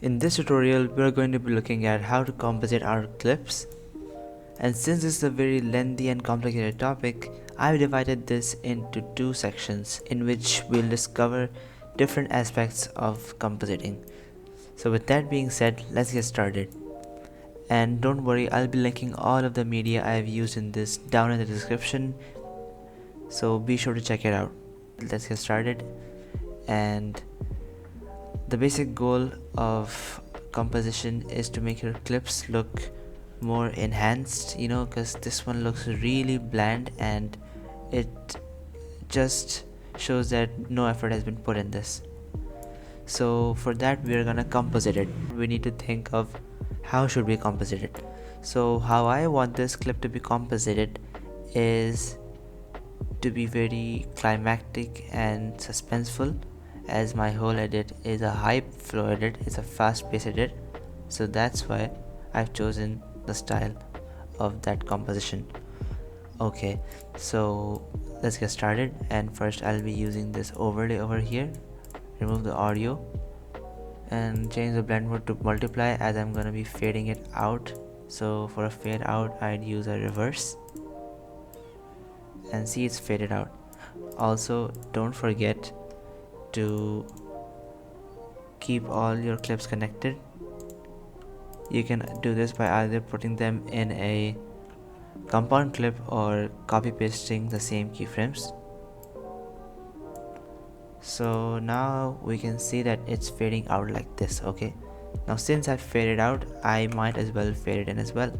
In this tutorial, we are going to be looking at how to composite our clips. And since this is a very lengthy and complicated topic, I've divided this into two sections in which we'll discover different aspects of compositing. So with that being said, let's get started. And don't worry, I'll be linking all of the media I've used in this down in the description, so be sure to check it out. Let's get started. And the basic goal of composition is to make your clips look more enhanced, because this one looks really bland and it just shows that no effort has been put in this. So for that, we are gonna composite it. We need to think of how should we composite it. So how I want this clip to be composited is to be very climactic and suspenseful, as my whole edit is a hype flow edit, it's a fast paced edit, so that's why I've chosen the style of that composition. Okay, so let's get started. And first I'll be using this overlay over here. Remove the audio and change the blend mode to multiply, as I'm gonna be fading it out. So for a fade out, I'd use a reverse, and see, it's faded out. Also, don't forget to keep all your clips connected. You can do this by either putting them in a compound clip or copy pasting the same keyframes. So now we can see that it's fading out like this. Okay, now since I've faded out, I might as well fade it in as well.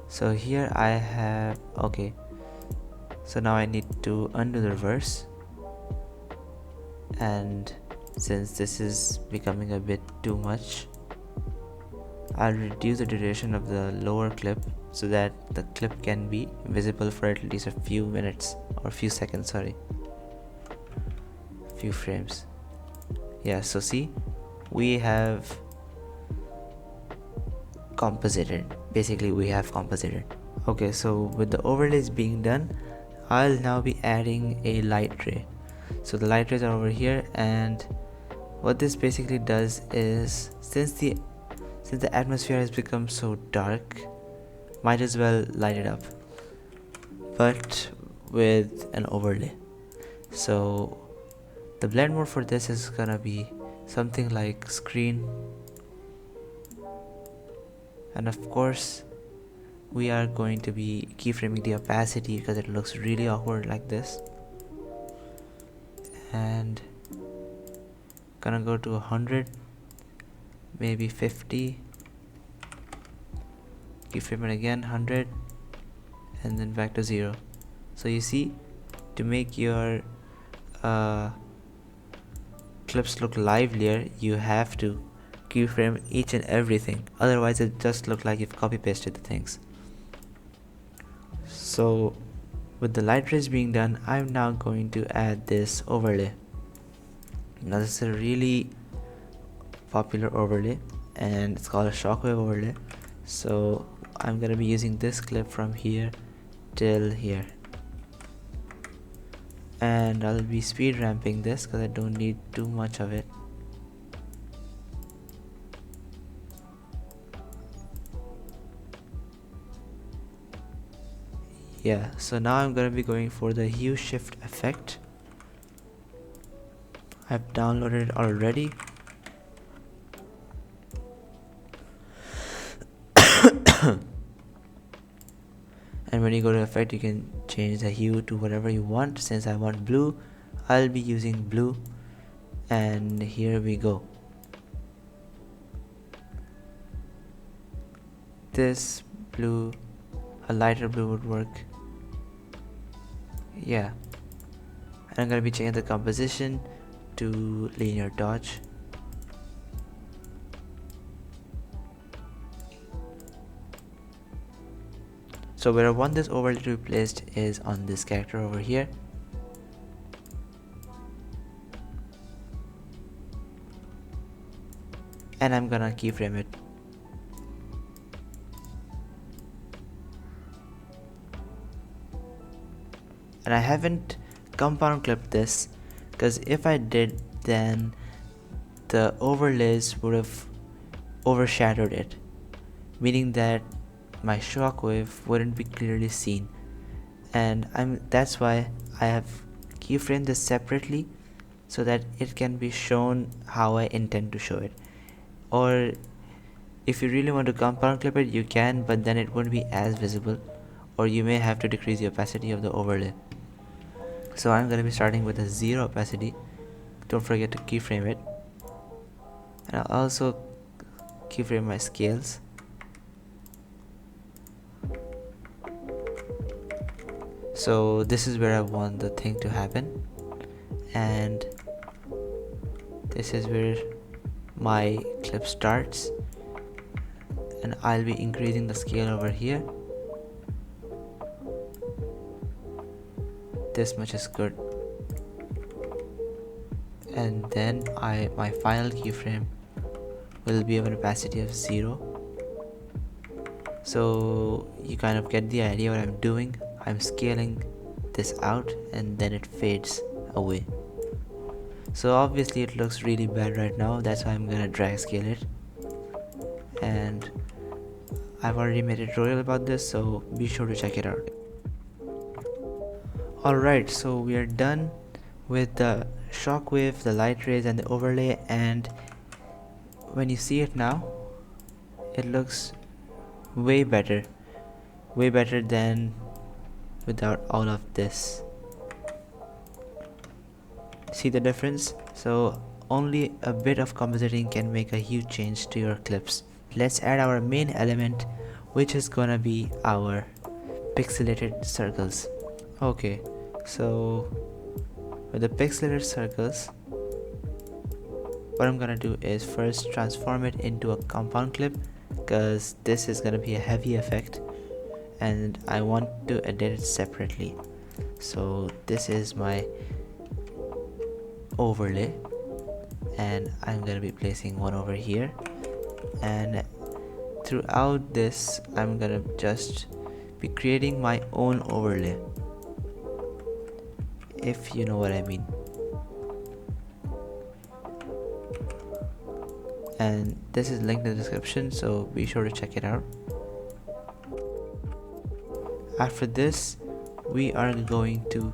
So here I have, okay, so now I need to undo the reverse, and since this is becoming a bit too much, I'll reduce the duration of the lower clip so that the clip can be visible for at least a few minutes, or few seconds, sorry, few frames. Yeah, so see, we have composited. Basically, we have composited. Okay, so with the overlays being done, I'll now be adding a light ray. So the light rays are over here, and what this basically does is, since the atmosphere has become so dark, might as well light it up, but with an overlay. So the blend mode for this is gonna be something like screen, and of course we are going to be keyframing the opacity because it looks really awkward like this, and gonna go to 100, maybe 50, keyframe it again, 100, and then back to 0. So you see, to make your clips look livelier, you have to keyframe each and everything, otherwise it just looks like you've copy pasted the things. So with the light rays being done, I'm now going to add this overlay. Now this is a really popular overlay and it's called a shockwave overlay. So I'm gonna be using this clip from here till here, and I'll be speed ramping this because I don't need too much of it. Yeah, so now I'm gonna be going for the hue shift effect. I've downloaded it already. And when you go to effect, you can change the hue to whatever you want. Since I want blue, I'll be using blue, and here we go. This blue, a lighter blue would work. Yeah, and I'm gonna be changing the composition to linear dodge. So where I want this overlay to be placed is on this character over here. And I'm gonna keyframe it. And I haven't compound clipped this, because if I did, then the overlays would have overshadowed it, meaning that my shockwave wouldn't be clearly seen. And that's why I have keyframed this separately so that it can be shown how I intend to show it. Or if you really want to compound clip it, you can, but then it won't be as visible, or you may have to decrease the opacity of the overlay. So I'm going to be starting with a 0 opacity. Don't forget to keyframe it. And I'll also keyframe my scales. So this is where I want the thing to happen, and this is where my clip starts, and I'll be increasing the scale over here. This much is good. And then my final keyframe will be of an opacity of 0. So you kind of get the idea what I'm doing. I'm scaling this out and then it fades away. So obviously it looks really bad right now, that's why I'm gonna drag scale it. And I've already made a tutorial about this, so be sure to check it out. Alright, so we are done with the shockwave, the light rays and the overlay, and when you see it now, it looks way better than without all of this. See the difference? So only a bit of compositing can make a huge change to your clips. Let's add our main element, which is gonna be our pixelated circles. Okay, so with the pixelated circles, what I'm gonna do is first transform it into a compound clip, because this is gonna be a heavy effect and I want to edit it separately. So this is my overlay, and I'm gonna be placing one over here, and throughout this I'm gonna just be creating my own overlay, if you know what I mean. And this is linked in the description, so be sure to check it out. After this, we are going to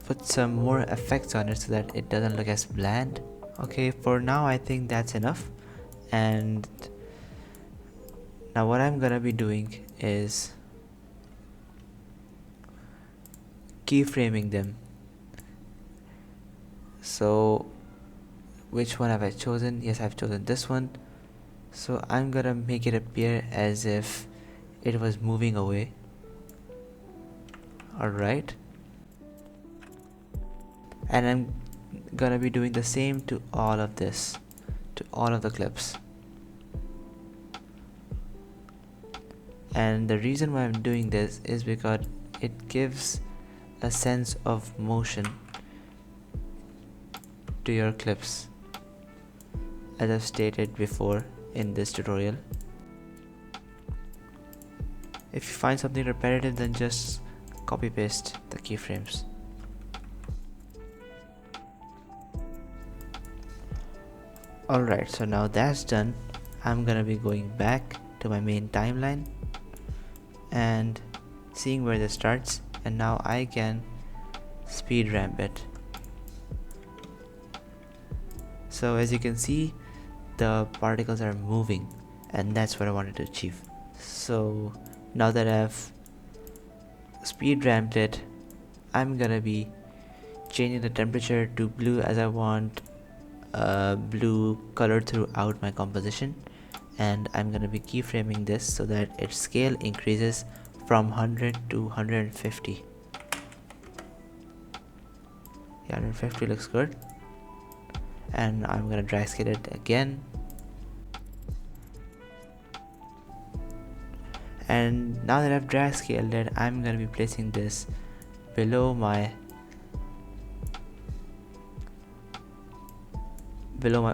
put some more effects on it so that it doesn't look as bland. Okay, for now I think that's enough. And now what I'm gonna be doing is keyframing them. So which one have I chosen? Yes, I've chosen this one. So I'm gonna make it appear as if it was moving away. Alright, and I'm gonna be doing the same to all of this, to all of the clips. And the reason why I'm doing this is because it gives a sense of motion to your clips, as I've stated before in this tutorial. If you find something repetitive, then just copy paste the keyframes. Alright, so now that's done, I'm gonna be going back to my main timeline and seeing where this starts, and now I can speed ramp it. So as you can see, the particles are moving, and that's what I wanted to achieve. So now that I've speed ramped it, I'm gonna be changing the temperature to blue, as I want blue color throughout my composition, and I'm gonna be keyframing this so that its scale increases from 100 to 150. Yeah, 150 looks good. And I'm gonna drag scale it again, and now that I've drag scaled it, I'm gonna be placing this below my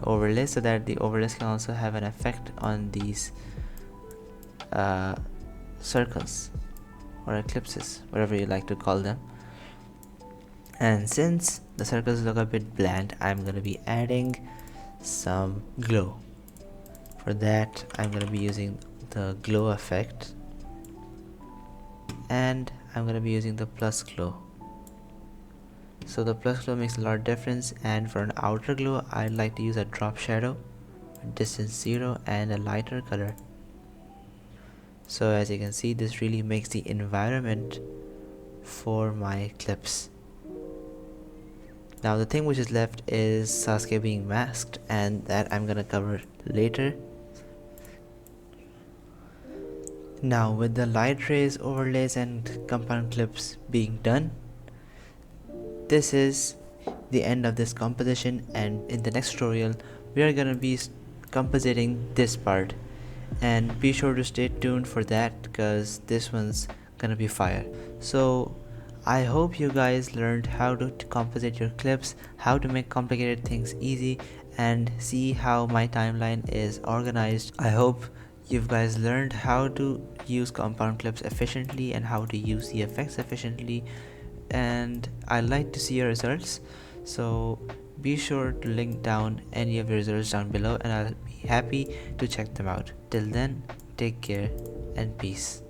overlay, so that the overlays can also have an effect on these circles or ellipses, whatever you like to call them. And since the circles look a bit bland, I'm gonna be adding some glow. For that, I'm gonna be using the glow effect, and I'm gonna be using the plus glow. So the plus glow makes a lot of difference, and for an outer glow I'd like to use a drop shadow, distance 0, and a lighter color. So as you can see, this really makes the environment for my clips. Now the thing which is left is Sasuke being masked, and that I'm gonna cover later. Now with the light rays, overlays and compound clips being done, this is the end of this composition, and in the next tutorial we are gonna be compositing this part, and be sure to stay tuned for that because this one's gonna be fire. So I hope you guys learned how to composite your clips, how to make complicated things easy, and see how my timeline is organized. I hope you guys learned how to use compound clips efficiently and how to use the effects efficiently, and I'd like to see your results. So be sure to link down any of your results down below, and I'll be happy to check them out. Till then, take care and peace.